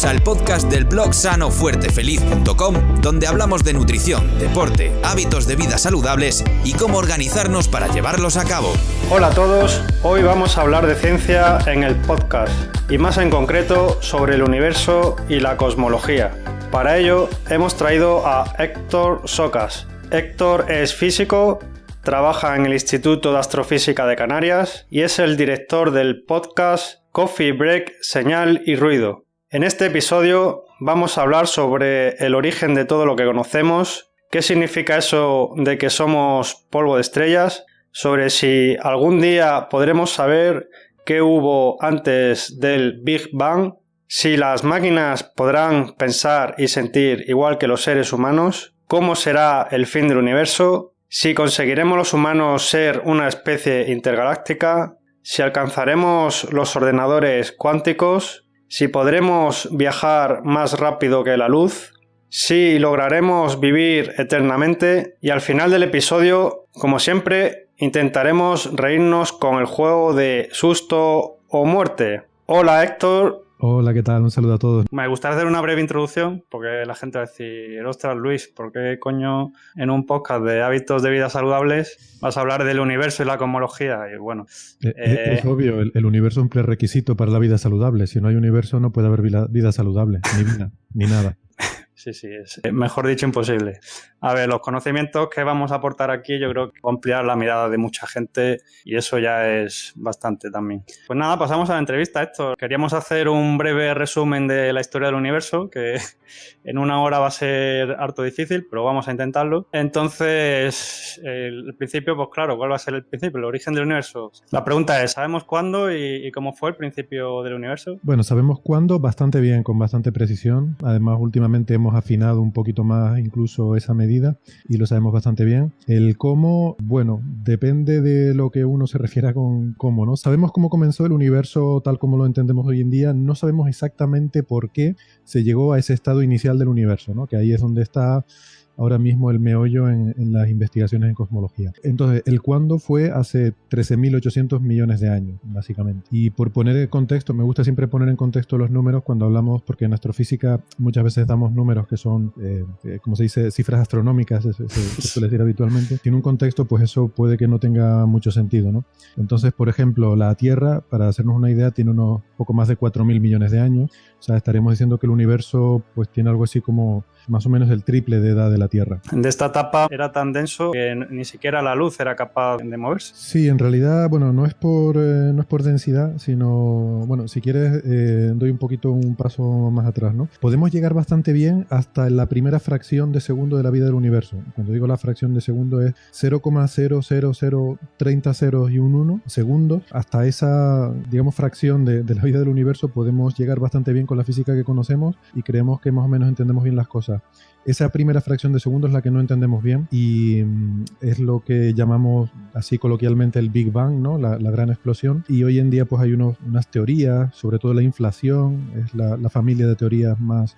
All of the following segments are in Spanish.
Bienvenidos al podcast del blog sanofuertefeliz.com, donde hablamos de nutrición, deporte, hábitos de vida saludables y cómo organizarnos para llevarlos a cabo. Hola a todos, hoy vamos a hablar de ciencia en el podcast y más en concreto sobre el universo y la cosmología. Para ello hemos traído a Héctor Socas. Héctor es físico, trabaja en el Instituto de Astrofísica de Canarias y es el director del podcast Coffee Break, Señal y Ruido. En este episodio vamos a hablar sobre el origen de todo lo que conocemos, qué significa eso de que somos polvo de estrellas, sobre si algún día podremos saber qué hubo antes del Big Bang, si las máquinas podrán pensar y sentir igual que los seres humanos, cómo será el fin del universo, si conseguiremos los humanos ser una especie intergaláctica, si alcanzaremos los ordenadores cuánticos, si podremos viajar más rápido que la luz, si lograremos vivir eternamente y al final del episodio, como siempre, intentaremos reírnos con el juego de susto o muerte. Hola Héctor. Hola, ¿qué tal? Un saludo a todos. Me gustaría hacer una breve introducción porque la gente va a decir, ostras Luis, ¿por qué coño en un podcast de hábitos de vida saludables vas a hablar del universo y la cosmología? Y bueno, es obvio, el universo es un prerequisito para la vida saludable. Si no hay universo no puede haber vida saludable, ni vida, ni nada. Sí, es mejor dicho imposible. A ver, los conocimientos que vamos a aportar aquí yo creo que va a ampliar la mirada de mucha gente y eso ya es bastante también. Pues nada, pasamos a la entrevista, Héctor. Queríamos hacer un breve resumen de la historia del universo, que en una hora va a ser harto difícil, pero vamos a intentarlo. Entonces, el principio, pues claro, ¿cuál va a ser el principio? El origen del universo. La pregunta es, ¿sabemos cuándo y cómo fue el principio del universo? Bueno, sabemos cuándo bastante bien, con bastante precisión. Además, últimamente hemos afinado un poquito más incluso esa medida y lo sabemos bastante bien. El cómo, bueno, depende de lo que uno se refiera con cómo, ¿no? Sabemos cómo comenzó el universo tal como lo entendemos hoy en día, no sabemos exactamente por qué se llegó a ese estado inicial del universo, ¿no? Que ahí es donde está ahora mismo el meollo en las investigaciones en cosmología. Entonces, el cuándo fue hace 13.800 millones de años, básicamente. Y por poner en contexto, me gusta siempre poner en contexto los números cuando hablamos, porque en astrofísica muchas veces damos números que son, como se dice, cifras astronómicas, se suele decir habitualmente. Sin un contexto, pues eso puede que no tenga mucho sentido, ¿no? Entonces, por ejemplo, la Tierra, para hacernos una idea, tiene unos poco más de 4.000 millones de años. O sea, estaríamos diciendo que el universo pues tiene algo así como más o menos el triple de edad de la Tierra. De esta etapa era tan denso que ni siquiera la luz era capaz de moverse. Sí, en realidad, bueno, no es por densidad, sino, bueno, si quieres, doy un paso más atrás, ¿no? Podemos llegar bastante bien hasta la primera fracción de segundo de la vida del universo. Cuando digo la fracción de segundo es 0,00030 ceros y un 1 segundos. Hasta esa, digamos, fracción de la vida del universo podemos llegar bastante bien con la física que conocemos y creemos que más o menos entendemos bien las cosas. Esa primera fracción de segundo es la que no entendemos bien y es lo que llamamos así coloquialmente el Big Bang, ¿no? La gran explosión. Y hoy en día pues hay unas teorías, sobre todo la inflación, es la familia de teorías más,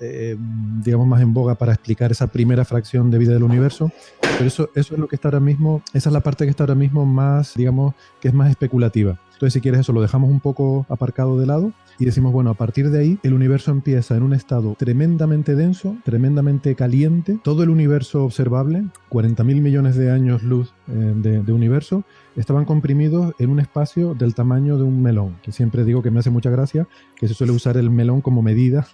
digamos, más en boga para explicar esa primera fracción de vida del universo. Pero eso es lo que está ahora mismo, esa es la parte que está ahora mismo más, digamos, que es más especulativa. Entonces, si quieres eso, lo dejamos un poco aparcado de lado y decimos, bueno, a partir de ahí, el universo empieza en un estado tremendamente denso, tremendamente caliente. Todo el universo observable, 40.000 millones de años luz de universo, estaban comprimidos en un espacio del tamaño de un melón, que siempre digo que me hace mucha gracia, que se suele usar el melón como medida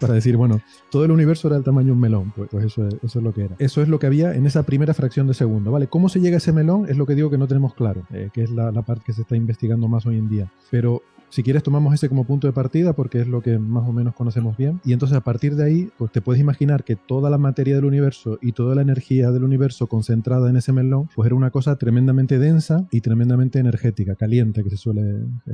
para decir, bueno, todo el universo era del tamaño de un melón, pues eso es lo que era. Eso es lo que había en esa primera fracción de segundo, ¿vale? ¿Cómo se llega a ese melón? Es lo que digo que no tenemos claro, que es la parte que se está investigando más hoy en día. Pero si quieres tomamos ese como punto de partida porque es lo que más o menos conocemos bien y entonces a partir de ahí pues te puedes imaginar que toda la materia del universo y toda la energía del universo concentrada en ese melón pues era una cosa tremendamente densa y tremendamente energética, caliente, es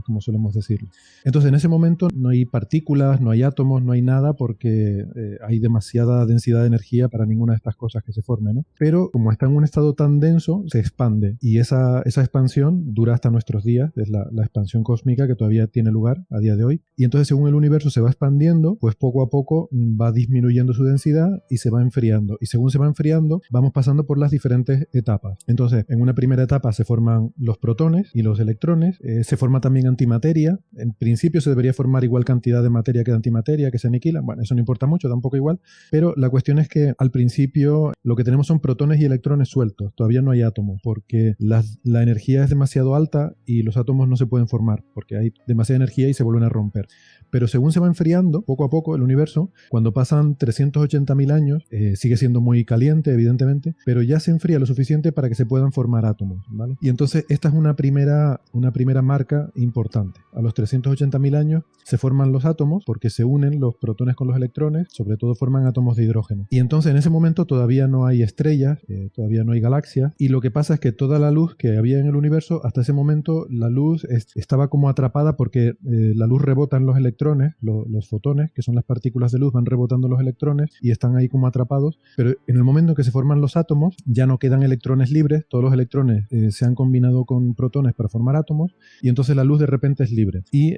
como solemos decirlo. Entonces en ese momento no hay partículas, no hay átomos, no hay nada porque hay demasiada densidad de energía para ninguna de estas cosas que se formen, ¿no? Pero como está en un estado tan denso se expande y esa expansión dura hasta nuestros días, es la expansión cósmica que todavía todavía tiene lugar a día de hoy. Y entonces, según el universo se va expandiendo, pues poco a poco va disminuyendo su densidad y se va enfriando. Y según se va enfriando, vamos pasando por las diferentes etapas. Entonces, en una primera etapa se forman los protones y los electrones. Se forma también antimateria. En principio se debería formar igual cantidad de materia que de antimateria, que se aniquilan. Bueno, eso no importa mucho, da un poco igual. Pero la cuestión es que al principio lo que tenemos son protones y electrones sueltos. Todavía no hay átomos porque la energía es demasiado alta y los átomos no se pueden formar porque hay demasiada energía y se vuelven a romper. Pero según se va enfriando, poco a poco, el universo, cuando pasan 380.000 años, sigue siendo muy caliente, evidentemente, pero ya se enfría lo suficiente para que se puedan formar átomos, ¿vale? Y entonces esta es una primera marca importante. A los 380.000 años se forman los átomos porque se unen los protones con los electrones, sobre todo forman átomos de hidrógeno. Y entonces en ese momento todavía no hay estrellas, todavía no hay galaxias, y lo que pasa es que toda la luz que había en el universo, hasta ese momento la luz estaba como atrapada porque la luz rebota en los electrones, los fotones, que son las partículas de luz, van rebotando los electrones y están ahí como atrapados, pero en el momento en que se forman los átomos ya no quedan electrones libres, todos los electrones se han combinado con protones para formar átomos y entonces la luz de repente es libre y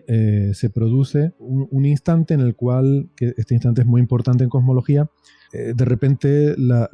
se produce un instante en el cual, que este instante es muy importante en cosmología, de repente la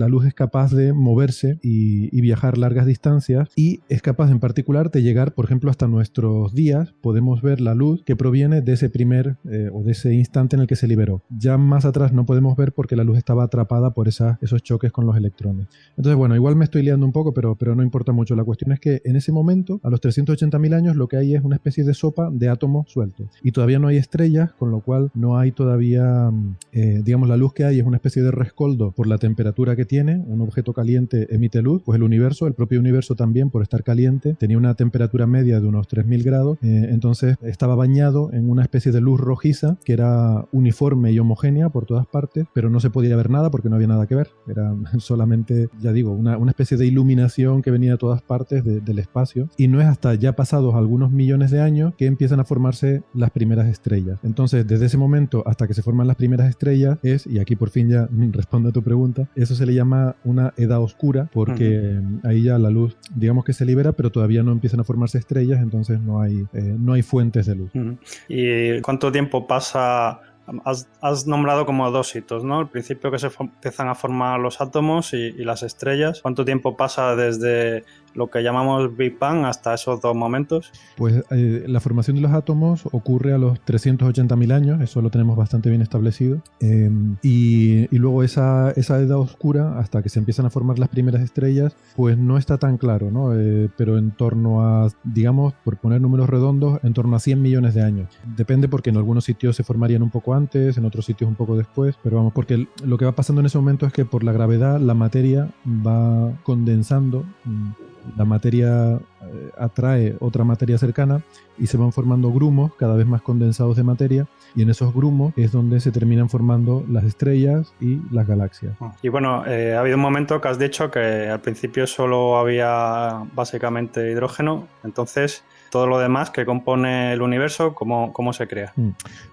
luz es capaz de moverse y viajar largas distancias y es capaz en particular de llegar, por ejemplo, hasta nuestros días. Podemos ver la luz que proviene de ese primer o de ese instante en el que se liberó. Ya más atrás no podemos ver porque la luz estaba atrapada por esos choques con los electrones. Entonces, bueno, igual me estoy liando un poco, pero no importa mucho. La cuestión es que en ese momento, a los 380.000 años, lo que hay es una especie de sopa de átomos sueltos. Y todavía no hay estrellas, con lo cual no hay todavía, digamos, la luz que hay es una especie de rescoldo por la temperatura que tiene. Un objeto caliente emite luz, pues el propio universo también, por estar caliente, tenía una temperatura media de unos 3.000 grados, entonces estaba bañado en una especie de luz rojiza que era uniforme y homogénea por todas partes, pero no se podía ver nada porque no había nada que ver, era solamente, ya digo, una especie de iluminación que venía de todas partes del espacio, y no es hasta ya pasados algunos millones de años que empiezan a formarse las primeras estrellas. Entonces, desde ese momento hasta que se forman las primeras estrellas y aquí por fin ya respondo a tu pregunta, eso se le llama una edad oscura porque ahí ya la luz, digamos que se libera, pero todavía no empiezan a formarse estrellas, entonces no hay fuentes de luz. ¿Y cuánto tiempo pasa? Has nombrado como dos hitos, ¿no? El principio que se empiezan a formar los átomos y las estrellas. ¿Cuánto tiempo pasa desde lo que llamamos Big Bang hasta esos dos momentos? Pues la formación de los átomos ocurre a los 380.000 años, eso lo tenemos bastante bien establecido. Y luego esa edad oscura, hasta que se empiezan a formar las primeras estrellas, pues no está tan claro, ¿no? Pero en torno a, digamos, por poner números redondos, en torno a 100 millones de años. Depende porque en algunos sitios se formarían un poco antes, en otros sitios un poco después, pero vamos, porque lo que va pasando en ese momento es que por la gravedad la materia va condensando, la materia atrae otra materia cercana y se van formando grumos cada vez más condensados de materia, y en esos grumos es donde se terminan formando las estrellas y las galaxias. Y bueno, ha habido un momento que has dicho que al principio solo había básicamente hidrógeno, entonces todo lo demás que compone el universo, ¿cómo se crea?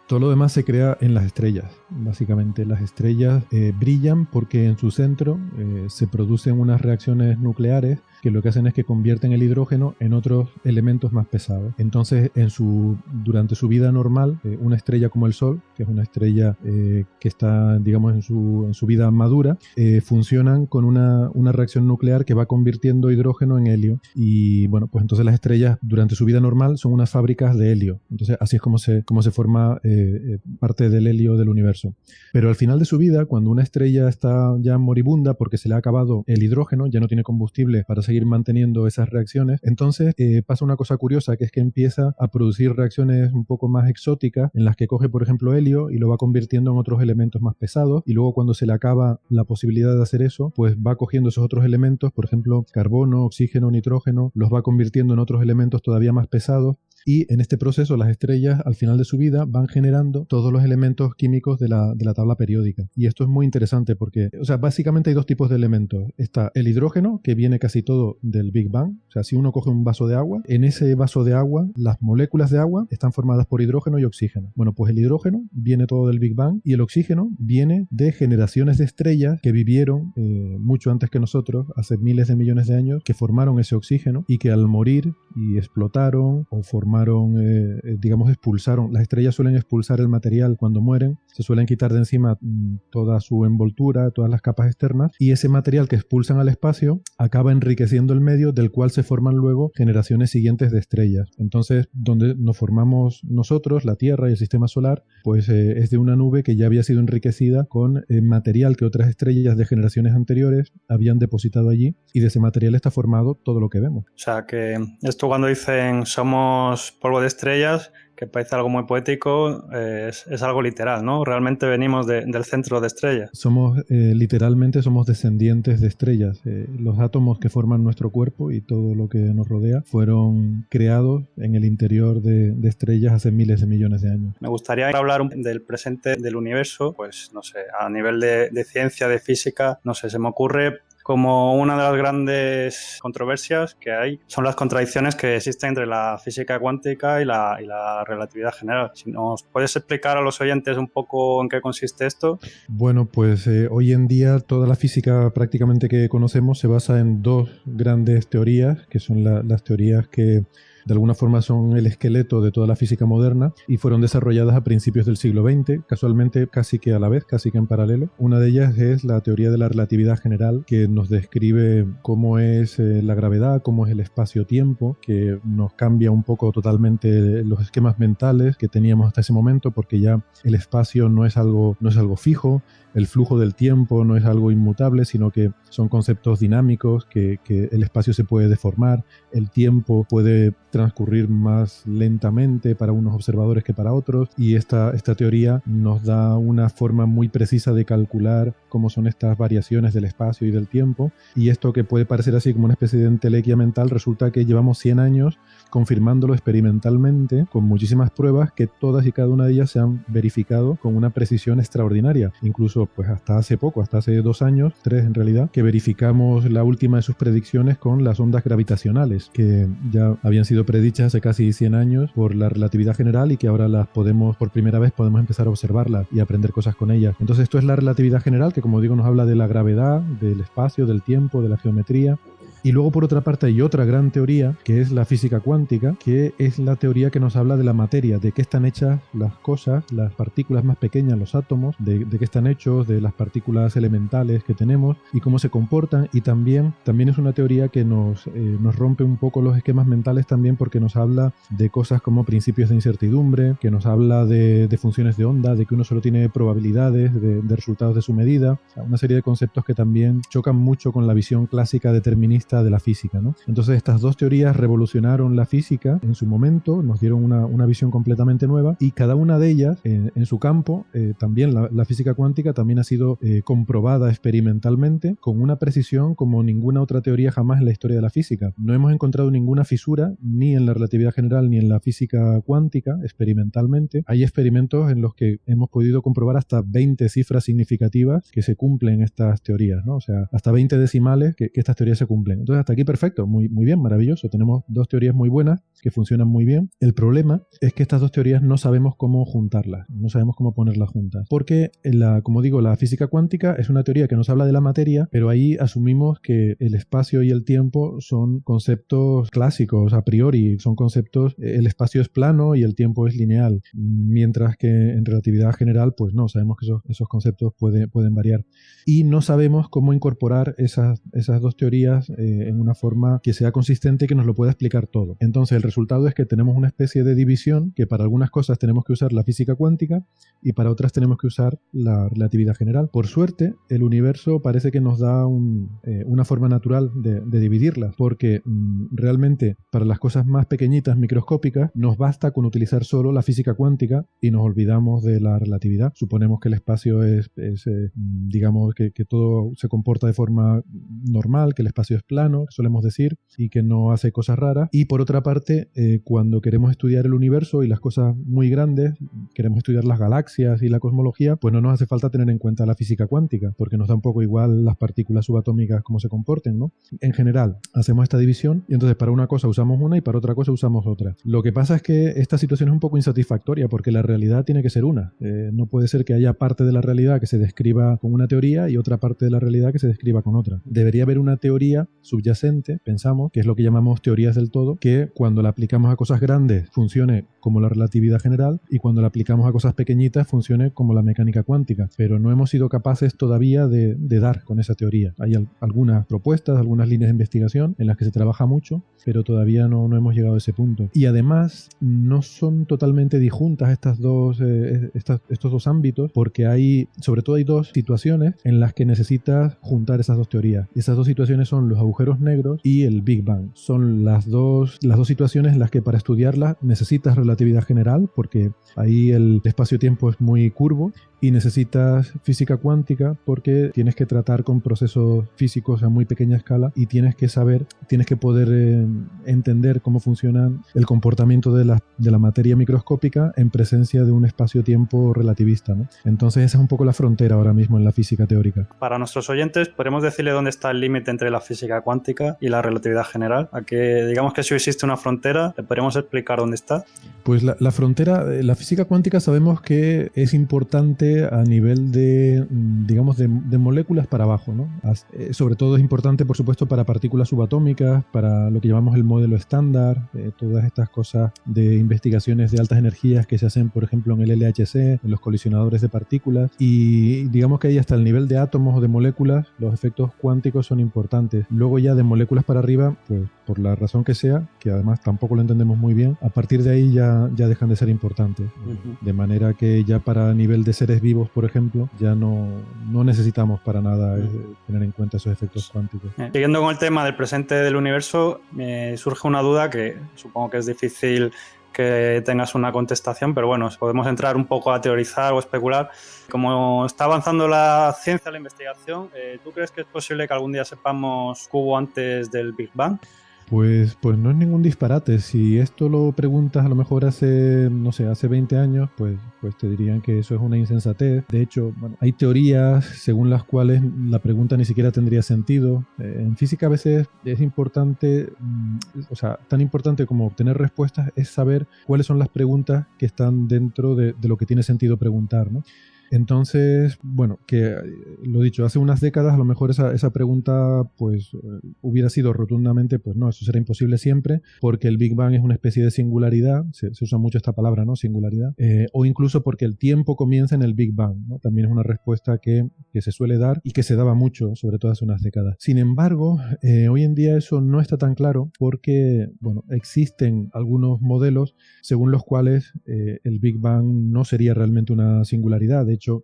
Todo lo demás se crea en las estrellas. Básicamente las estrellas brillan porque en su centro se producen unas reacciones nucleares que lo que hacen es que convierten el hidrógeno en otros elementos más pesados. Entonces, durante su vida normal, una estrella como el Sol, que es una estrella que está, digamos, en su vida madura, funcionan con una reacción nuclear que va convirtiendo hidrógeno en helio. Y bueno, pues entonces las estrellas durante su vida normal son unas fábricas de helio. Entonces, así es como se forma parte del helio del universo. Pero al final de su vida, cuando una estrella está ya moribunda porque se le ha acabado el hidrógeno, ya no tiene combustible para seguir manteniendo esas reacciones, entonces pasa una cosa curiosa, que es que empieza a producir reacciones un poco más exóticas en las que coge, por ejemplo, helio y lo va convirtiendo en otros elementos más pesados, y luego cuando se le acaba la posibilidad de hacer eso, pues va cogiendo esos otros elementos, por ejemplo, carbono, oxígeno, nitrógeno, los va convirtiendo en otros elementos todavía más pesados. Y en este proceso las estrellas al final de su vida van generando todos los elementos químicos de la tabla periódica. Y esto es muy interesante porque, o sea, básicamente hay dos tipos de elementos. Está el hidrógeno, que viene casi todo del Big Bang. O sea, si uno coge un vaso de agua, en ese vaso de agua las moléculas de agua están formadas por hidrógeno y oxígeno. Bueno, pues el hidrógeno viene todo del Big Bang y el oxígeno viene de generaciones de estrellas que vivieron mucho antes que nosotros, hace miles de millones de años, que formaron ese oxígeno y que al morir y explotaron o formaron formaron, expulsaron. Las estrellas suelen expulsar el material cuando mueren, se suelen quitar de encima toda su envoltura, todas las capas externas, y ese material que expulsan al espacio acaba enriqueciendo el medio del cual se forman luego generaciones siguientes de estrellas. Entonces, donde nos formamos nosotros, la Tierra y el sistema solar, pues es de una nube que ya había sido enriquecida con material que otras estrellas de generaciones anteriores habían depositado allí, y de ese material está formado todo lo que vemos. O sea que esto, cuando dicen somos polvo de estrellas, que parece algo muy poético, es algo literal, ¿no? Realmente venimos del centro de estrellas. Literalmente somos descendientes de estrellas. Los átomos que forman nuestro cuerpo y todo lo que nos rodea fueron creados en el interior de estrellas hace miles de millones de años. Me gustaría hablar del presente del universo, pues no sé, a nivel de ciencia, de física, no sé, se me ocurre como una de las grandes controversias que hay son las contradicciones que existen entre la física cuántica y la relatividad general. Si nos puedes explicar a los oyentes un poco en qué consiste esto. Bueno, pues hoy en día toda la física prácticamente que conocemos se basa en dos grandes teorías, que son las teorías que de alguna forma son el esqueleto de toda la física moderna y fueron desarrolladas a principios del siglo XX, casualmente casi que a la vez, casi que en paralelo. Una de ellas es la teoría de la relatividad general, que nos describe cómo es la gravedad, cómo es el espacio-tiempo, que nos cambia un poco totalmente los esquemas mentales que teníamos hasta ese momento, porque ya el espacio no es algo fijo, el flujo del tiempo no es algo inmutable, sino que son conceptos dinámicos, que el espacio se puede deformar, el tiempo puede transcurrir más lentamente para unos observadores que para otros, y esta teoría nos da una forma muy precisa de calcular cómo son estas variaciones del espacio y del tiempo, y esto que puede parecer así como una especie de entelequia mental, resulta que llevamos 100 años confirmándolo experimentalmente con muchísimas pruebas que todas y cada una de ellas se han verificado con una precisión extraordinaria. Incluso pues hasta hace poco, hasta hace 2 años, 3 en realidad, que verificamos la última de sus predicciones con las ondas gravitacionales, que ya habían sido predichas hace casi 100 años por la relatividad general y que ahora por primera vez podemos empezar a observarlas y aprender cosas con ellas. Entonces esto es la relatividad general, que como digo nos habla de la gravedad, del espacio, del tiempo, de la geometría. Y luego por otra parte hay otra gran teoría, que es la física cuántica, que es la teoría que nos habla de la materia, de qué están hechas las cosas, las partículas más pequeñas, los átomos, de qué están hechos, de las partículas elementales que tenemos y cómo se comportan. Y también es una teoría que nos rompe un poco los esquemas mentales también, porque nos habla de cosas como principios de incertidumbre, que nos habla de funciones de onda, de que uno solo tiene probabilidades de resultados de su medida. O sea, una serie de conceptos que también chocan mucho con la visión clásica determinista de la física, ¿no? Entonces estas dos teorías revolucionaron la física en su momento, nos dieron una visión completamente nueva, y cada una de ellas en su campo, también la física cuántica también ha sido comprobada experimentalmente con una precisión como ninguna otra teoría jamás en la historia de la física. No hemos encontrado ninguna fisura ni en la relatividad general ni en la física cuántica experimentalmente. Hay experimentos en los que hemos podido comprobar hasta 20 cifras significativas que se cumplen estas teorías, ¿no? O sea, hasta 20 decimales que estas teorías se cumplen. Entonces hasta aquí perfecto, muy bien, maravilloso. Tenemos dos teorías muy buenas que funcionan muy bien. El problema es que estas dos teorías no sabemos cómo juntarlas, no sabemos cómo ponerlas juntas. Porque, como digo, la física cuántica es una teoría que nos habla de la materia, pero ahí asumimos que el espacio y el tiempo son conceptos clásicos a priori, son conceptos, el espacio es plano y el tiempo es lineal, mientras que en relatividad general, pues no, sabemos que esos conceptos pueden variar. Y no sabemos cómo incorporar esas dos teorías en una forma que sea consistente y que nos lo pueda explicar todo. Entonces el resultado es que tenemos una especie de división, que para algunas cosas tenemos que usar la física cuántica y para otras tenemos que usar la relatividad general. Por suerte, el universo parece que nos da una forma natural de dividirlas, porque realmente para las cosas más pequeñitas, microscópicas, nos basta con utilizar solo la física cuántica y nos olvidamos de la relatividad. Suponemos que el espacio digamos que todo se comporta de forma normal, que el espacio es plano, solemos decir, y que no hace cosas raras. Y por otra parte, cuando queremos estudiar el universo y las cosas muy grandes, queremos estudiar las galaxias y la cosmología, pues no nos hace falta tener en cuenta la física cuántica, porque nos da un poco igual las partículas subatómicas cómo se comporten, ¿no? En general, hacemos esta división y entonces para una cosa usamos una y para otra cosa usamos otra. Lo que pasa es que esta situación es un poco insatisfactoria, porque la realidad tiene que ser una. No puede ser que haya parte de la realidad que se describa con una teoría y otra parte de la realidad que se describa con otra. Debería haber una teoría subyacente, pensamos, que es lo que llamamos teorías del todo, que cuando la aplicamos a cosas grandes funcione como la relatividad general y cuando la aplicamos a cosas pequeñitas funcione como la mecánica cuántica. Pero no hemos sido capaces todavía de dar con esa teoría. Hay algunas propuestas, algunas líneas de investigación en las que se trabaja mucho, pero todavía no hemos llegado a ese punto. Y además no son totalmente disjuntas estos dos ámbitos, porque sobre todo hay dos situaciones en las que necesitas juntar esas dos teorías. Y esas dos situaciones son los agujeros negros y el Big Bang. Son las dos situaciones en las que para estudiarlas necesitas relatividad general, porque ahí el espacio-tiempo es muy curvo, y necesitas física cuántica porque tienes que tratar con procesos físicos a muy pequeña escala y tienes que poder entender cómo funciona el comportamiento de la materia microscópica en presencia de un espacio-tiempo relativista, ¿no? Entonces esa es un poco la frontera ahora mismo en la física teórica. Para nuestros oyentes, ¿podemos decirle dónde está el límite entre la física cuántica y la relatividad general? A que digamos que si existe una frontera, ¿le podemos explicar dónde está? Pues la frontera, la física cuántica sabemos que es importante a nivel de, digamos, de moléculas para abajo, ¿no? Sobre todo es importante, por supuesto, para partículas subatómicas, para lo que llamamos el modelo estándar, todas estas cosas de investigaciones de altas energías que se hacen, por ejemplo, en el LHC, en los colisionadores de partículas, y digamos que ahí hasta el nivel de átomos o de moléculas, los efectos cuánticos son importantes. Luego ya de moléculas para arriba, pues por la razón que sea, que además tampoco lo entendemos muy bien, a partir de ahí ya dejan de ser importantes. De manera que ya para nivel de seres vivos, por ejemplo, ya no necesitamos para nada tener en cuenta esos efectos cuánticos. Siguiendo con el tema del presente del universo, me surge una duda que supongo que es difícil que tengas una contestación, pero bueno, podemos entrar un poco a teorizar o especular. Como está avanzando la ciencia, la investigación, ¿tú crees que es posible que algún día sepamos qué hubo antes del Big Bang? Pues no es ningún disparate. Si esto lo preguntas a lo mejor hace 20 años, pues te dirían que eso es una insensatez. De hecho, bueno, hay teorías según las cuales la pregunta ni siquiera tendría sentido. En física a veces es importante, tan importante como obtener respuestas es saber cuáles son las preguntas que están dentro de lo que tiene sentido preguntar, ¿no? Entonces, bueno, que lo dicho, hace unas décadas a lo mejor esa pregunta pues hubiera sido rotundamente, pues no, eso será imposible siempre, porque el Big Bang es una especie de singularidad, se usa mucho esta palabra, ¿no? Singularidad, o incluso porque el tiempo comienza en el Big Bang, ¿no? También es una respuesta que se suele dar y que se daba mucho, sobre todo hace unas décadas. Sin embargo, hoy en día eso no está tan claro porque, bueno, existen algunos modelos según los cuales el Big Bang no sería realmente una singularidad. De hecho,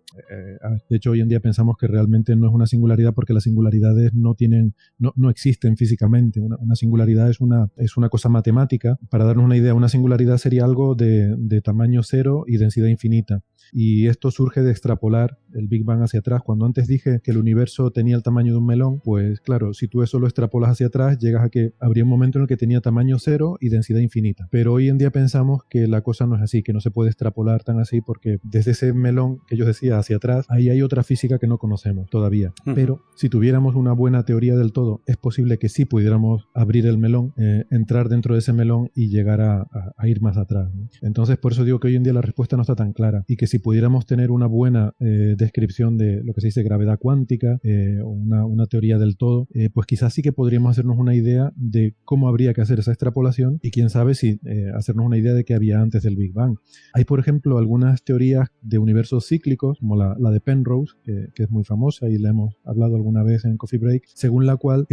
hoy en día pensamos que realmente no es una singularidad porque las singularidades no existen físicamente. Una singularidad es una cosa matemática. Para darnos una idea, una singularidad sería algo de tamaño cero y densidad infinita. Y esto surge de extrapolar el Big Bang hacia atrás. Cuando antes dije que el universo tenía el tamaño de un melón, pues claro, si tú eso lo extrapolas hacia atrás, llegas a que habría un momento en el que tenía tamaño cero y densidad infinita. Pero hoy en día pensamos que la cosa no es así, que no se puede extrapolar tan así, porque desde ese melón que yo decía hacia atrás, ahí hay otra física que no conocemos todavía. Pero si tuviéramos una buena teoría del todo, es posible que sí pudiéramos abrir el melón, entrar dentro de ese melón y llegar a ir más atrás, ¿no? Entonces, por eso digo que hoy en día la respuesta no está tan clara y que si pudiéramos tener una buena descripción de lo que se dice gravedad cuántica o una teoría del todo, pues quizás sí que podríamos hacernos una idea de cómo habría que hacer esa extrapolación y quién sabe si hacernos una idea de qué había antes del Big Bang. Hay, por ejemplo, algunas teorías de universos cíclicos, como la de Penrose, que es muy famosa y la hemos hablado alguna vez en Coffee Break, según la cual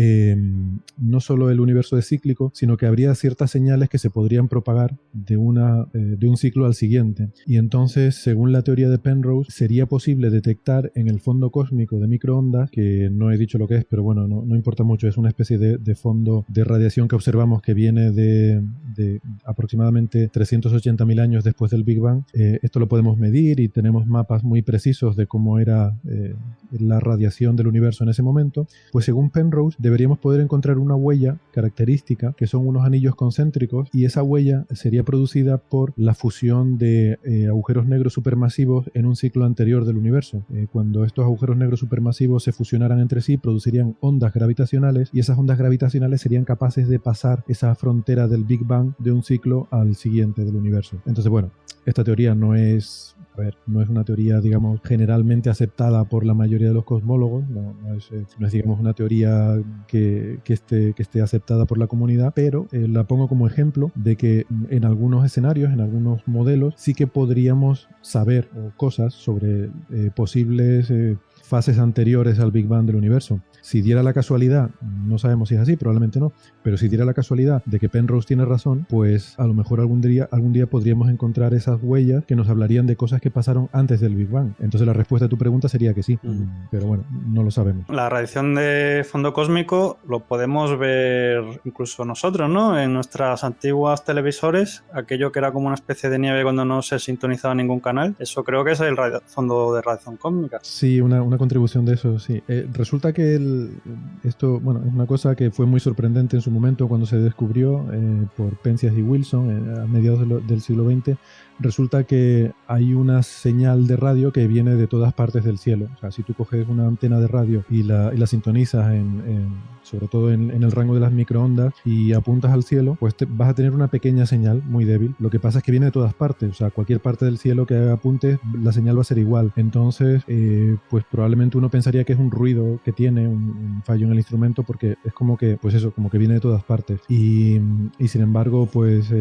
no solo el universo es cíclico, sino que habría ciertas señales que se podrían propagar de un ciclo al siguiente. Y entonces, según la teoría de Penrose, sería posible detectar en el fondo cósmico de microondas, que no he dicho lo que es, pero bueno, no importa mucho, es una especie de fondo de radiación que observamos que viene de aproximadamente 380.000 años después del Big Bang. Esto lo podemos medir y tenemos mapas muy precisos de cómo era la radiación del universo en ese momento. Pues según Penrose, deberíamos poder encontrar una huella característica, que son unos anillos concéntricos, y esa huella sería producida por la fusión de agujeros negros supermasivos en un ciclo anterior del universo. Cuando estos agujeros negros supermasivos se fusionaran entre sí, producirían ondas gravitacionales, y esas ondas gravitacionales serían capaces de pasar esa frontera del Big Bang de un ciclo al siguiente del universo. Entonces, bueno, esta teoría no es a ver, no es una teoría, digamos, generalmente aceptada por la mayoría de los cosmólogos, no es digamos, una teoría que esté aceptada por la comunidad, pero la pongo como ejemplo de que en algunos escenarios, en algunos modelos, sí que podríamos saber cosas sobre posibles fases anteriores al Big Bang del universo. Si diera la casualidad, no sabemos si es así, probablemente no, pero si diera la casualidad de que Penrose tiene razón, pues a lo mejor algún día podríamos encontrar esas huellas que nos hablarían de cosas que pasaron antes del Big Bang. Entonces la respuesta a tu pregunta sería que sí, pero bueno, no lo sabemos. La radiación de fondo cósmico lo podemos ver incluso nosotros, ¿no? En nuestras antiguas televisores, aquello que era como una especie de nieve cuando no se sintonizaba ningún canal, eso creo que es el fondo de radiación cósmica. Sí, una contribución de eso, sí. Resulta que esto, bueno, es una cosa que fue muy sorprendente en su momento cuando se descubrió por Penzias y Wilson a mediados del siglo XX. Resulta que hay una señal de radio que viene de todas partes del cielo. O sea, si tú coges una antena de radio y la sintonizas sobre todo en el rango de las microondas y apuntas al cielo, pues vas a tener una pequeña señal muy débil. Lo que pasa es que viene de todas partes. O sea, cualquier parte del cielo que apuntes, la señal va a ser igual. Entonces, pues probablemente uno pensaría que es un ruido que tiene, un fallo en el instrumento, porque es como que, pues eso, como que viene de todas partes. Y sin embargo, pues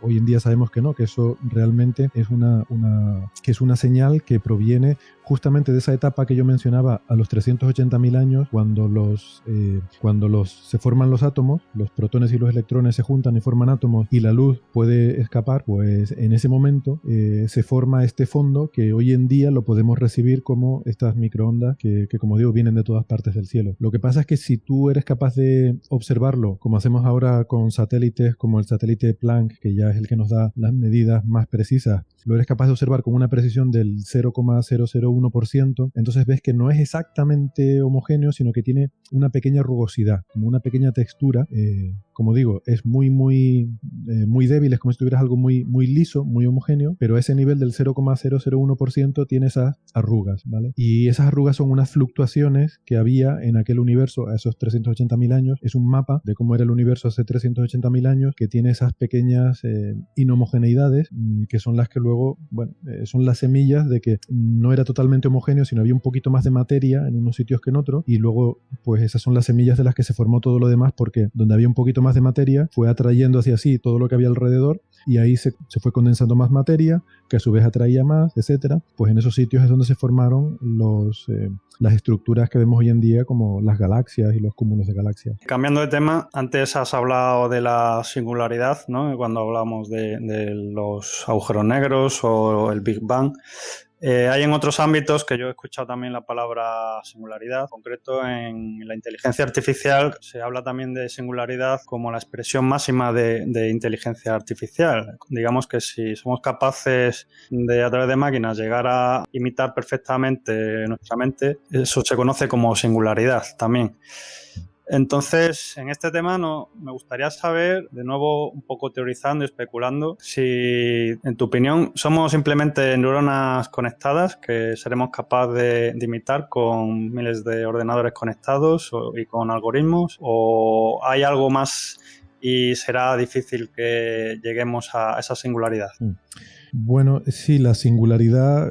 hoy en día sabemos que no, que eso realmente es una señal que proviene justamente de esa etapa que yo mencionaba a los 380.000 años, cuando se forman los átomos, los protones y los electrones se juntan y forman átomos y la luz puede escapar. Pues en ese momento se forma este fondo que hoy en día lo podemos recibir como estas microondas que como digo, vienen de todas partes del cielo. Lo que pasa es que si tú eres capaz de observarlo, como hacemos ahora con satélites como el satélite Planck, que ya es el que nos da las medidas más precisas, lo eres capaz de observar con una precisión del 0,001%, entonces ves que no es exactamente homogéneo, sino que tiene una pequeña rugosidad, como una pequeña textura. Como digo, es muy débil, es como si tuvieras algo muy liso, muy homogéneo, pero a ese nivel del 0,001% tiene esas arrugas, ¿vale? Y esas arrugas son unas fluctuaciones que había en aquel universo a esos 380.000 años. Es un mapa de cómo era el universo hace 380.000 años, que tiene esas pequeñas inhomogeneidades, que son las que luego, bueno, son las semillas de que no era totalmente homogéneo, sino había un poquito más de materia en unos sitios que en otros, y luego, pues esas son las semillas de las que se formó todo lo demás, porque donde había un poquito más de materia fue atrayendo hacia sí todo lo que había alrededor, y ahí se fue condensando más materia, que a su vez atraía más, etcétera. Pues en esos sitios es donde se formaron las estructuras que vemos hoy en día, como las galaxias y los cúmulos de galaxias. Cambiando de tema, antes has hablado de la singularidad, ¿no? Cuando hablamos de los agujeros negros o el Big Bang. Hay en otros ámbitos que yo he escuchado también la palabra singularidad. En concreto, en la inteligencia artificial se habla también de singularidad como la expresión máxima de inteligencia artificial. Digamos que si somos capaces de, a través de máquinas, llegar a imitar perfectamente nuestra mente, eso se conoce como singularidad también. Entonces, en este tema me gustaría saber, de nuevo un poco teorizando y especulando, si, en tu opinión, somos simplemente neuronas conectadas que seremos capaces de imitar con miles de ordenadores conectados y con algoritmos, o hay algo más y será difícil que lleguemos a esa singularidad. Bueno, sí, la singularidad,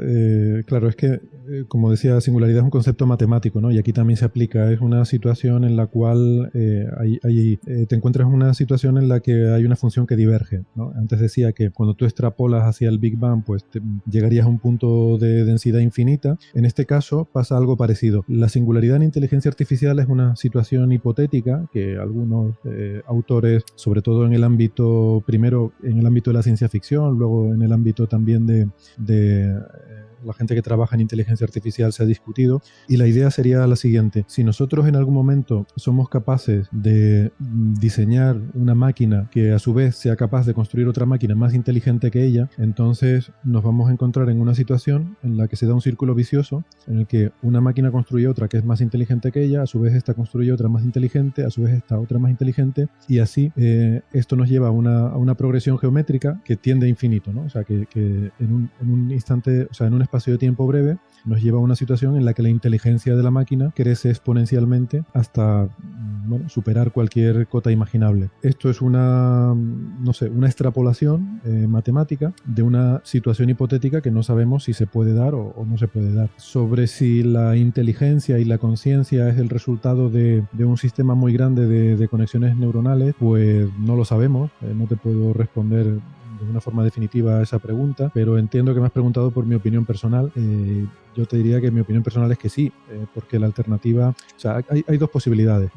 claro, es que, como decía, la singularidad es un concepto matemático, ¿no? Y aquí también se aplica. Es una situación en la cual te encuentras en una situación en la que hay una función que diverge, ¿no? Antes decía que cuando tú extrapolas hacia el Big Bang, pues llegarías a un punto de densidad infinita. En este caso pasa algo parecido. La singularidad en inteligencia artificial es una situación hipotética que algunos autores, sobre todo en el ámbito, primero en el ámbito de la ciencia ficción, luego en el ámbito también de la gente que trabaja en inteligencia artificial, se ha discutido, y la idea sería la siguiente: si nosotros en algún momento somos capaces de diseñar una máquina que a su vez sea capaz de construir otra máquina más inteligente que ella, entonces nos vamos a encontrar en una situación en la que se da un círculo vicioso en el que una máquina construye otra que es más inteligente que ella, a su vez esta construye otra más inteligente, a su vez esta otra más inteligente, y así esto nos lleva a una progresión geométrica que tiende a infinito, ¿no? O sea, que en un instante, o sea, en un espacio de tiempo breve, nos lleva a una situación en la que la inteligencia de la máquina crece exponencialmente hasta superar cualquier cota imaginable. Esto es una extrapolación matemática de una situación hipotética que no sabemos si se puede dar o no se puede dar. Sobre si la inteligencia y la conciencia es el resultado de un sistema muy grande de conexiones neuronales, pues no lo sabemos. No te puedo responder de una forma definitiva a esa pregunta, pero entiendo que me has preguntado por mi opinión personal. Yo te diría que mi opinión personal es que sí, porque la alternativa... O sea, hay dos posibilidades.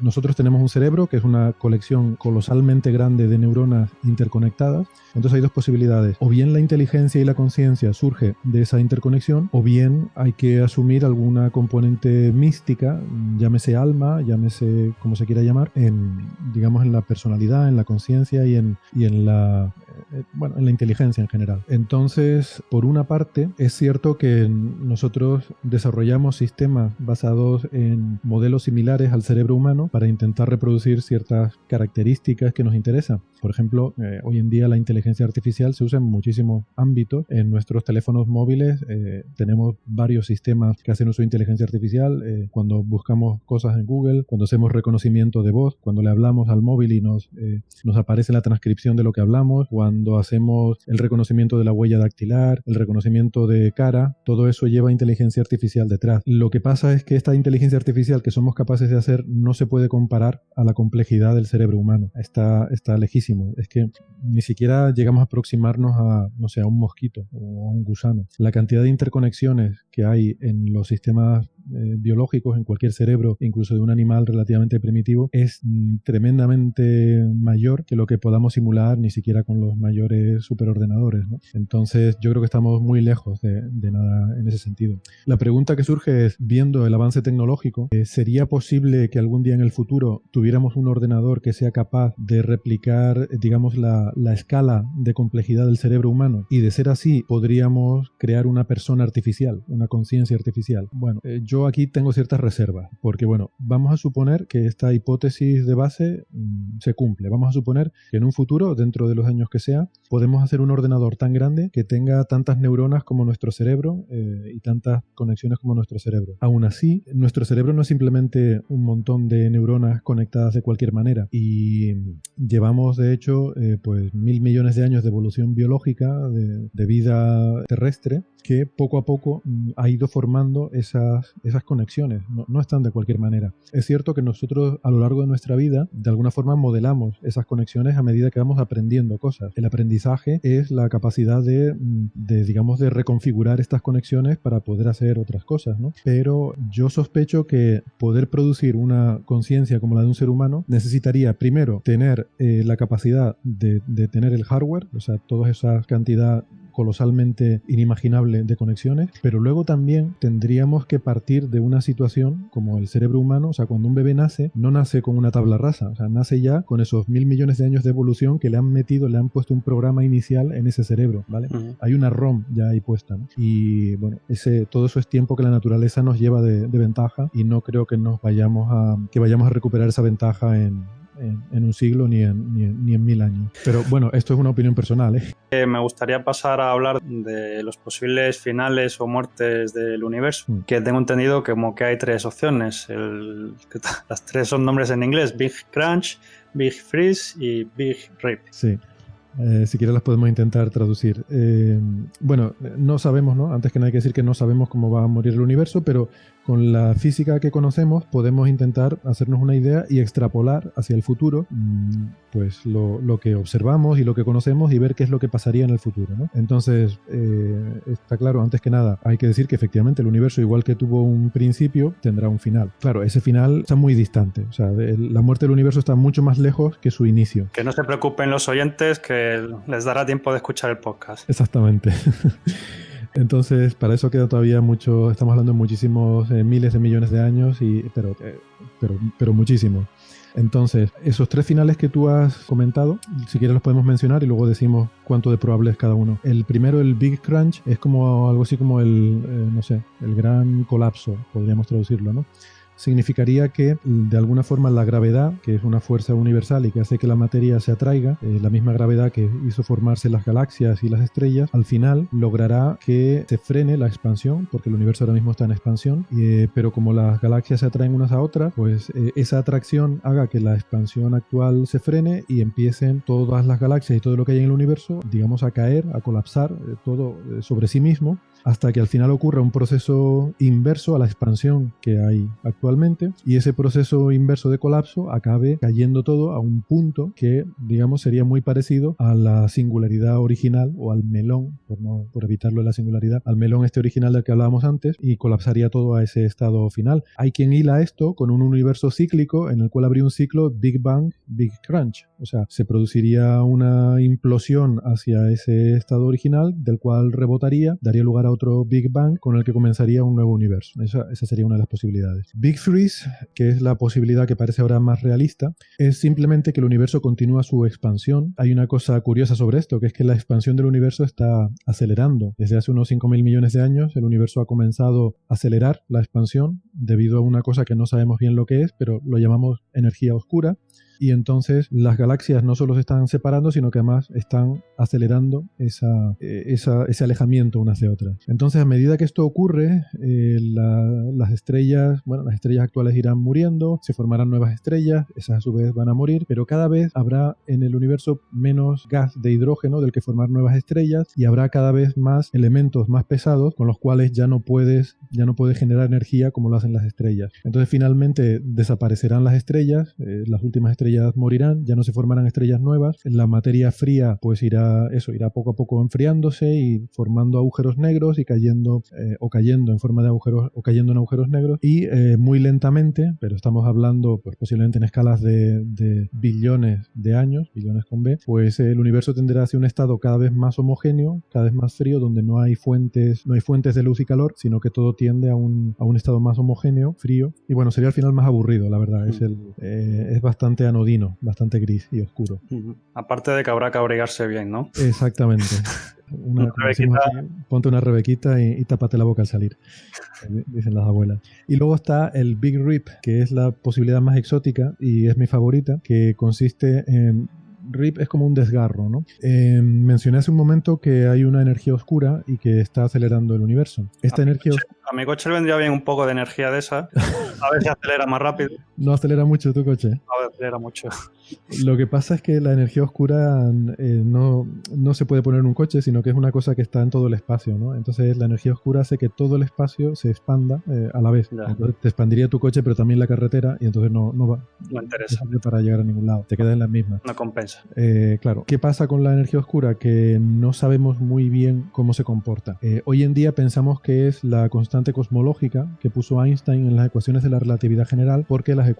Nosotros tenemos un cerebro que es una colección colosalmente grande de neuronas interconectadas. Entonces hay dos posibilidades. O bien la inteligencia y la conciencia surge de esa interconexión, o bien hay que asumir alguna componente mística, llámese alma, llámese como se quiera llamar, en la personalidad, en la conciencia y en la inteligencia en general. Entonces, por una parte, es cierto que nosotros desarrollamos sistemas basados en modelos similares al cerebro humano para intentar reproducir ciertas características que nos interesan. Por ejemplo, hoy en día la inteligencia artificial se usa en muchísimos ámbitos. En nuestros teléfonos móviles tenemos varios sistemas que hacen uso de inteligencia artificial. Cuando buscamos cosas en Google, cuando hacemos reconocimiento de voz, cuando le hablamos al móvil y nos aparece la transcripción de lo que hablamos, cuando hacemos el reconocimiento de la huella dactilar, el reconocimiento de cara, todo eso lleva inteligencia artificial detrás. Lo que pasa es que esta inteligencia artificial que somos capaces de hacer no se puede comparar a la complejidad del cerebro humano. Está lejísimo. Es que ni siquiera llegamos a aproximarnos a un mosquito o a un gusano. La cantidad de interconexiones que hay en los sistemas biológicos, en cualquier cerebro, incluso de un animal relativamente primitivo, es tremendamente mayor que lo que podamos simular ni siquiera con los mayores superordenadores, ¿no? Entonces yo creo que estamos muy lejos de nada en ese sentido. La pregunta que surge es, viendo el avance tecnológico, ¿sería posible que algún día en el futuro tuviéramos un ordenador que sea capaz de replicar, digamos, la escala de complejidad del cerebro humano? Y de ser así, podríamos crear una persona artificial, una conciencia artificial. Bueno, yo aquí tengo ciertas reservas, porque vamos a suponer que esta hipótesis de base se cumple. Vamos a suponer que en un futuro, dentro de los años que sea, podemos hacer un ordenador tan grande que tenga tantas neuronas como nuestro cerebro y tantas conexiones como nuestro cerebro. Aún así, nuestro cerebro no es simplemente un montón de neuronas conectadas de cualquier manera, y llevamos de hecho 1.000 millones de años de evolución biológica de vida terrestre que poco a poco ha ido formando esas conexiones. No están de cualquier manera. Es cierto que nosotros a lo largo de nuestra vida de alguna forma modelamos esas conexiones a medida que vamos aprendiendo cosas. El aprendizaje es la capacidad de reconfigurar estas conexiones para poder hacer otras cosas, ¿no? Pero yo sospecho que poder producir una conciencia como la de un ser humano necesitaría primero tener la capacidad de tener el hardware, o sea, toda esa cantidad colosalmente inimaginable de conexiones, pero luego también tendríamos que partir de una situación como el cerebro humano. O sea, cuando un bebé nace, no nace con una tabla rasa, o sea, nace ya con esos 1.000 millones de años de evolución que le han puesto un programa inicial en ese cerebro, ¿vale? Uh-huh. Hay una ROM ya ahí puesta, ¿no? Y bueno, todo eso es tiempo que la naturaleza nos lleva de ventaja, y no creo que vayamos a recuperar esa ventaja en un siglo ni en 1.000 años. Pero bueno, esto es una opinión personal, ¿eh? Me gustaría pasar a hablar de los posibles finales o muertes del universo, que tengo entendido como que hay tres opciones. Las tres son nombres en inglés: Big Crunch, Big Freeze y Big Rip. Sí. Si quieres las podemos intentar traducir. No sabemos, ¿no? Antes que nada hay que decir que no sabemos cómo va a morir el universo, pero con la física que conocemos podemos intentar hacernos una idea y extrapolar hacia el futuro pues lo que observamos y lo que conocemos, y ver qué es lo que pasaría en el futuro, ¿no? Entonces, está claro, antes que nada, hay que decir que efectivamente el universo, igual que tuvo un principio, tendrá un final. Claro, ese final está muy distante. O sea, la muerte del universo está mucho más lejos que su inicio. Que no se preocupen los oyentes, que les dará tiempo de escuchar el podcast. Exactamente. Entonces, para eso queda todavía mucho. Estamos hablando de muchísimos miles de millones de años, pero muchísimo. Entonces, esos tres finales que tú has comentado, si quieres los podemos mencionar y luego decimos cuánto de probable es cada uno. El primero, el Big Crunch, es como algo así como el gran colapso, podríamos traducirlo, ¿no? significaría que de alguna forma la gravedad, que es una fuerza universal y que hace que la materia se atraiga, la misma gravedad que hizo formarse las galaxias y las estrellas, al final logrará que se frene la expansión, porque el universo ahora mismo está en expansión, pero como las galaxias se atraen unas a otras, pues esa atracción haga que la expansión actual se frene y empiecen todas las galaxias y todo lo que hay en el universo, digamos, a caer, a colapsar todo sobre sí mismo, hasta que al final ocurra un proceso inverso a la expansión que hay actualmente, y ese proceso inverso de colapso acabe cayendo todo a un punto que, digamos, sería muy parecido a la singularidad original, o al melón, por evitarlo de la singularidad, al melón este original del que hablábamos antes, y colapsaría todo a ese estado final. Hay quien hila esto con un universo cíclico en el cual habría un ciclo Big Bang, Big Crunch, o sea, se produciría una implosión hacia ese estado original, del cual rebotaría, daría lugar a otro Big Bang con el que comenzaría un nuevo universo. Esa sería una de las posibilidades. Big Freeze, que es la posibilidad que parece ahora más realista, es simplemente que el universo continúa su expansión. Hay una cosa curiosa sobre esto, que es que la expansión del universo está acelerando. Desde hace unos 5.000 millones de años el universo ha comenzado a acelerar la expansión debido a una cosa que no sabemos bien lo que es, pero lo llamamos energía oscura. Y entonces las galaxias no solo se están separando, sino que además están acelerando ese alejamiento unas de otras. Entonces, a medida que esto ocurre, las estrellas actuales irán muriendo, se formarán nuevas estrellas, esas a su vez van a morir, pero cada vez habrá en el universo menos gas de hidrógeno del que formar nuevas estrellas, y habrá cada vez más elementos más pesados con los cuales ya no puedes generar energía como lo hacen las estrellas. Entonces, finalmente desaparecerán las estrellas, las últimas estrellas morirán, ya no se formarán estrellas nuevas, la materia fría pues irá poco a poco enfriándose y formando agujeros negros y cayendo en forma de agujeros, o cayendo en agujeros negros, y muy lentamente, pero estamos hablando pues posiblemente en escalas de billones de años, billones con B, pues el universo tenderá hacia un estado cada vez más homogéneo, cada vez más frío, donde no hay fuentes de luz y calor, sino que todo tiende a un estado más homogéneo, frío, y bueno, sería al final más aburrido, la verdad. Es bastante anodino, bastante gris y oscuro. Aparte de que habrá que abrigarse bien, ¿no? Exactamente. Ponte una rebequita y tápate la boca al salir, dicen las abuelas. Y luego está el Big Rip, que es la posibilidad más exótica y es mi favorita, que consiste en... RIP es como un desgarro, ¿no? Mencioné hace un momento que hay una energía oscura y que está acelerando el universo. A mi coche le vendría bien un poco de energía de esa. A ver si acelera más rápido. ¿No acelera mucho tu coche? No acelera mucho. Lo que pasa es que la energía oscura no se puede poner en un coche, sino que es una cosa que está en todo el espacio, ¿no? Entonces la energía oscura hace que todo el espacio se expanda a la vez. Ya. Entonces te expandiría tu coche, pero también la carretera, y entonces no va. No interesa. Para llegar a ningún lado. Te quedas en la misma. No compensa. Claro. ¿Qué pasa con la energía oscura? Que no sabemos muy bien cómo se comporta. Hoy en día pensamos que es la constante cosmológica que puso Einstein en las ecuaciones de la relatividad general, porque las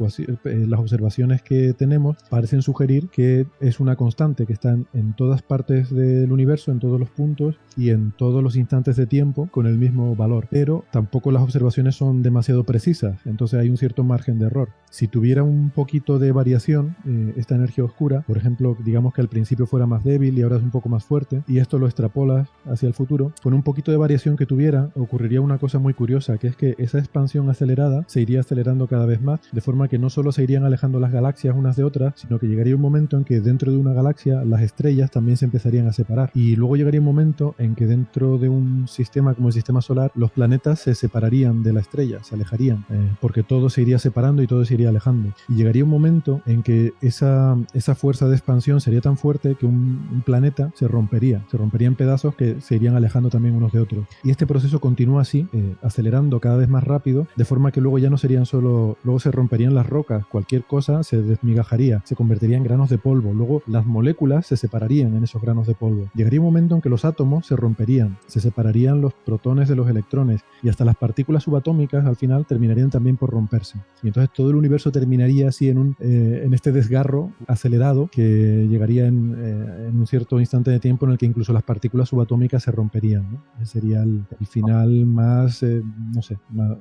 observaciones que tenemos parecen sugerir que es una constante que está en todas partes del universo, en todos los puntos y en todos los instantes de tiempo con el mismo valor. Pero tampoco las observaciones son demasiado precisas, entonces hay un cierto margen de error. Si tuviera un poquito de variación, esta energía oscura, por ejemplo, digamos que al principio fuera más débil y ahora es un poco más fuerte, y esto lo extrapolas hacia el futuro, con un poquito de variación que tuviera, ocurriría una cosa muy curiosa, que es que esa expansión acelerada se iría acelerando cada vez más, de forma que no solo se irían alejando las galaxias unas de otras, sino que llegaría un momento en que dentro de una galaxia las estrellas también se empezarían a separar, y luego llegaría un momento en que dentro de un sistema como el sistema solar, los planetas se separarían de la estrella, se alejarían, porque todo se iría separando y todo se iría alejando, y llegaría un momento en que esa fuerza de expansión sería tan fuerte que un planeta se rompería en pedazos que se irían alejando también unos de otros, y este proceso continúa así, acelerando cada vez más rápido, de forma que luego ya no serían solo, luego se romperían las rocas, cualquier cosa se desmigajaría, se convertiría en granos de polvo, luego las moléculas se separarían en esos granos de polvo, llegaría un momento en que los átomos se romperían, se separarían los protones de los electrones, y hasta las partículas subatómicas al final terminarían también por romperse, y entonces todo el universo terminaría así en este desgarro acelerado que llegaría en un cierto instante de tiempo en el que incluso las partículas subatómicas se romperían, ¿no? Ese sería el final más,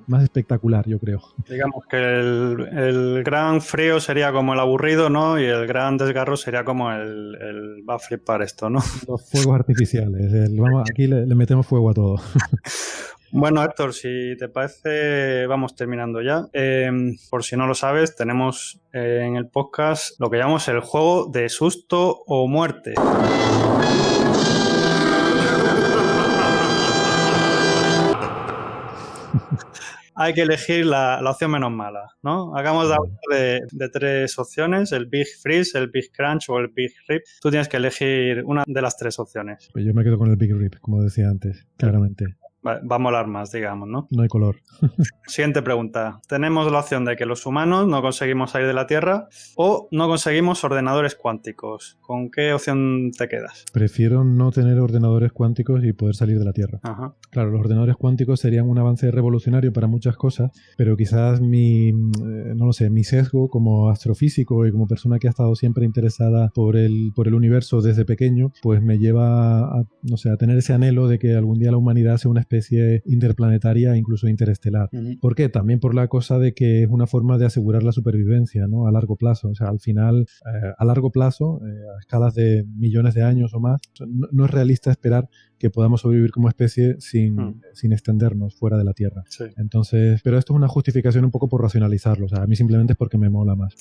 más espectacular, yo creo. Digamos que el gran frío sería como el aburrido, ¿no? Y el gran desgarro sería como el va a flipar esto, ¿no? Los fuegos artificiales. Aquí le metemos fuego a todo. Bueno, Héctor, si te parece, vamos terminando ya. Por si no lo sabes, tenemos en el podcast lo que llamamos el juego de susto o muerte. Hay que elegir la opción menos mala, ¿no? Hagamos de 3 opciones, el Big Freeze, el Big Crunch o el Big Rip. Tú tienes que elegir una de las 3 opciones. Pues yo me quedo con el Big Rip, como decía antes, claramente. Va a molar más, digamos, ¿no? No hay color. Siguiente pregunta. Tenemos la opción de que los humanos no conseguimos salir de la Tierra o no conseguimos ordenadores cuánticos. ¿Con qué opción te quedas? Prefiero no tener ordenadores cuánticos y poder salir de la Tierra. Ajá. Claro, los ordenadores cuánticos serían un avance revolucionario para muchas cosas, pero quizás no lo sé, mi sesgo como astrofísico y como persona que ha estado siempre interesada por el universo desde pequeño, pues me lleva a, no sé, a tener ese anhelo de que algún día la humanidad sea una especie interplanetaria, incluso interestelar. ¿Por qué? También por la cosa de que es una forma de asegurar la supervivencia, ¿no? A largo plazo. O sea, al final, a largo plazo, a escalas de millones de años o más, no es realista esperar que podamos sobrevivir como especie sin extendernos fuera de la Tierra. Sí. Entonces, pero esto es una justificación un poco por racionalizarlo. O sea, a mí simplemente es porque me mola más.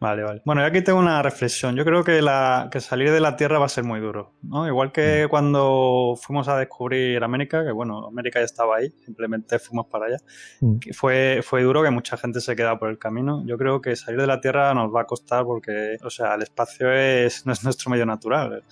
Vale. Bueno, yo aquí tengo una reflexión. Yo creo que salir de la Tierra va a ser muy duro, ¿no? Igual que cuando fuimos a descubrir América, que bueno, América ya estaba ahí, simplemente fuimos para allá. Que fue duro, que mucha gente se queda por el camino. Yo creo que salir de la Tierra nos va a costar porque, o sea, el espacio no es nuestro medio natural.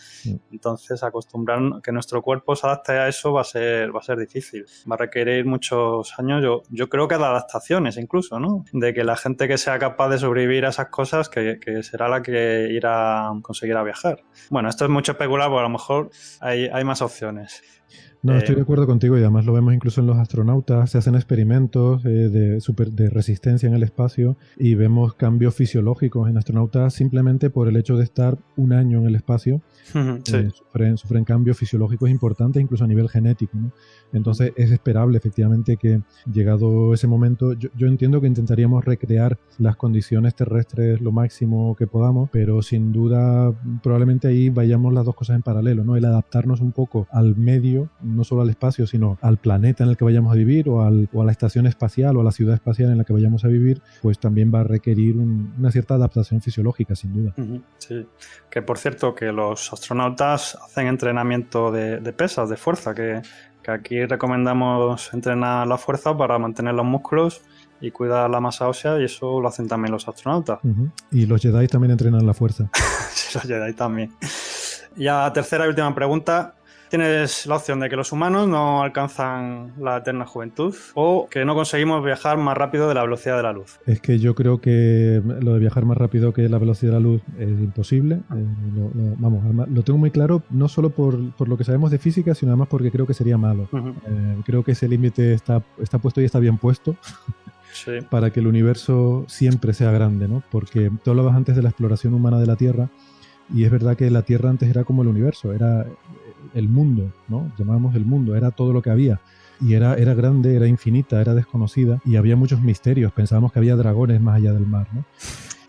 Entonces, acostumbrar que nuestro cuerpo se adapte a eso va a ser difícil. Va a requerir muchos años. Yo creo que de adaptaciones incluso, ¿no? De que la gente que sea capaz de sobrevivir a esas cosas que será la que irá a conseguir a viajar. Bueno, esto es mucho especular, porque a lo mejor hay más opciones. No, estoy de acuerdo contigo y además lo vemos incluso en los astronautas, se hacen experimentos de resistencia en el espacio y vemos cambios fisiológicos en astronautas simplemente por el hecho de estar un año en el espacio. Sí. Sufren cambios fisiológicos importantes, incluso a nivel genético, ¿no? Entonces es esperable efectivamente que llegado ese momento, yo entiendo que intentaríamos recrear las condiciones terrestres lo máximo que podamos, pero sin duda probablemente ahí vayamos las dos cosas en paralelo, ¿no? El adaptarnos un poco al medio, no solo al espacio, sino al planeta en el que vayamos a vivir o a la estación espacial o a la ciudad espacial en la que vayamos a vivir, pues también va a requerir una cierta adaptación fisiológica, sin duda. Sí, que por cierto que los astronautas hacen entrenamiento de pesas, de fuerza, que aquí recomendamos entrenar la fuerza para mantener los músculos y cuidar la masa ósea, y eso lo hacen también los astronautas. Y los Jedi también entrenan la fuerza. Sí, los Jedi también. Ya, tercera y última pregunta. Tienes la opción de que los humanos no alcanzan la eterna juventud o que no conseguimos viajar más rápido de la velocidad de la luz. Es que yo creo que lo de viajar más rápido que la velocidad de la luz es imposible. Lo tengo muy claro, no solo por lo que sabemos de física, sino además porque creo que sería malo. Creo que ese límite está puesto y está bien puesto. Sí. Para que el universo siempre sea grande, ¿no? Porque tú hablabas antes de la exploración humana de la Tierra y es verdad que la Tierra antes era como el universo, era el mundo, ¿no? Llamábamos el mundo, era todo lo que había. Y era grande, era infinita, era desconocida y había muchos misterios. Pensábamos que había dragones más allá del mar, ¿no?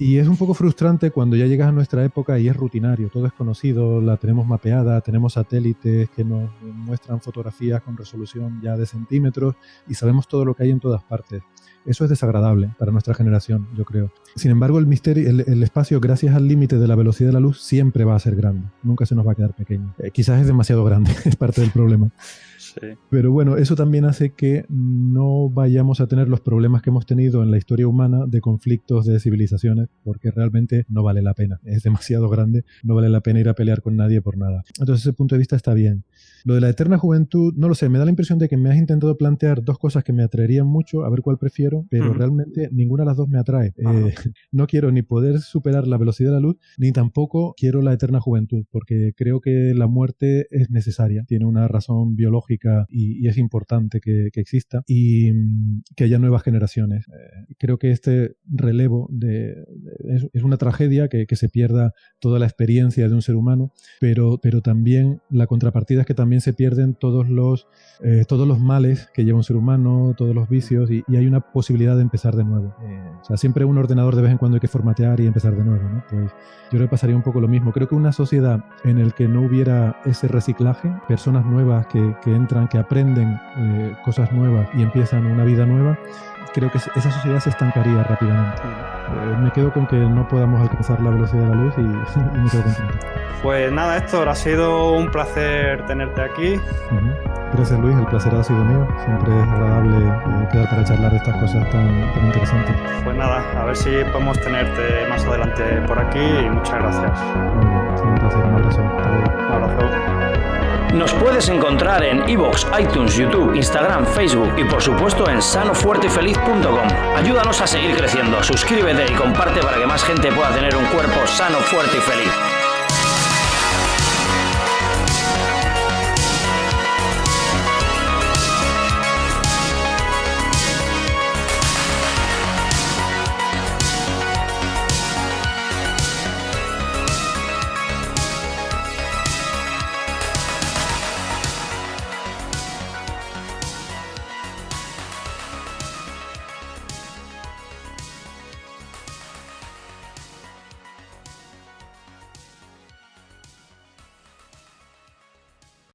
Y es un poco frustrante cuando ya llegas a nuestra época y es rutinario, todo es conocido, la tenemos mapeada, tenemos satélites que nos muestran fotografías con resolución ya de centímetros y sabemos todo lo que hay en todas partes. Eso es desagradable para nuestra generación, yo creo. Sin embargo, el espacio, gracias al límite de la velocidad de la luz, siempre va a ser grande. Nunca se nos va a quedar pequeño. Quizás es demasiado grande, es parte del problema. Sí. Pero bueno, eso también hace que no vayamos a tener los problemas que hemos tenido en la historia humana de conflictos de civilizaciones, porque realmente no vale la pena. Es demasiado grande, no vale la pena ir a pelear con nadie por nada. Entonces, ese punto de vista está bien. Lo de la eterna juventud, no lo sé, me da la impresión de que me has intentado plantear dos cosas que me atraerían mucho, a ver cuál prefiero, pero realmente ninguna de las dos me atrae. No quiero ni poder superar la velocidad de la luz, ni tampoco quiero la eterna juventud, porque creo que la muerte es necesaria, tiene una razón biológica y es importante que exista y que haya nuevas generaciones. Creo que este relevo es una tragedia que se pierda toda la experiencia de un ser humano, pero también la contrapartida es que también también se pierden todos los males que lleva un ser humano, todos los vicios, y hay una posibilidad de empezar de nuevo. O sea, siempre un ordenador de vez en cuando hay que formatear y empezar de nuevo, ¿no? Pues yo creo que pasaría un poco lo mismo. Creo que una sociedad en la que no hubiera ese reciclaje, personas nuevas que entran, que aprenden cosas nuevas y empiezan una vida nueva, creo que esa sociedad se estancaría rápidamente. Me quedo con que no podamos alcanzar la velocidad de la luz y me quedo contento. Pues nada, Héctor, ha sido un placer tenerte aquí. Gracias, Luis, el placer ha sido mío. Siempre es agradable quedar para charlar de estas cosas tan interesantes. Pues nada, a ver si podemos tenerte más adelante por aquí y muchas gracias. Muy bien, ha sido un placer, un abrazo. Hasta luego. Un abrazo. Nos puedes encontrar en iVoox, iTunes, YouTube, Instagram, Facebook y por supuesto en sanofuerteyfeliz.com. Ayúdanos a seguir creciendo, suscríbete y comparte para que más gente pueda tener un cuerpo sano, fuerte y feliz.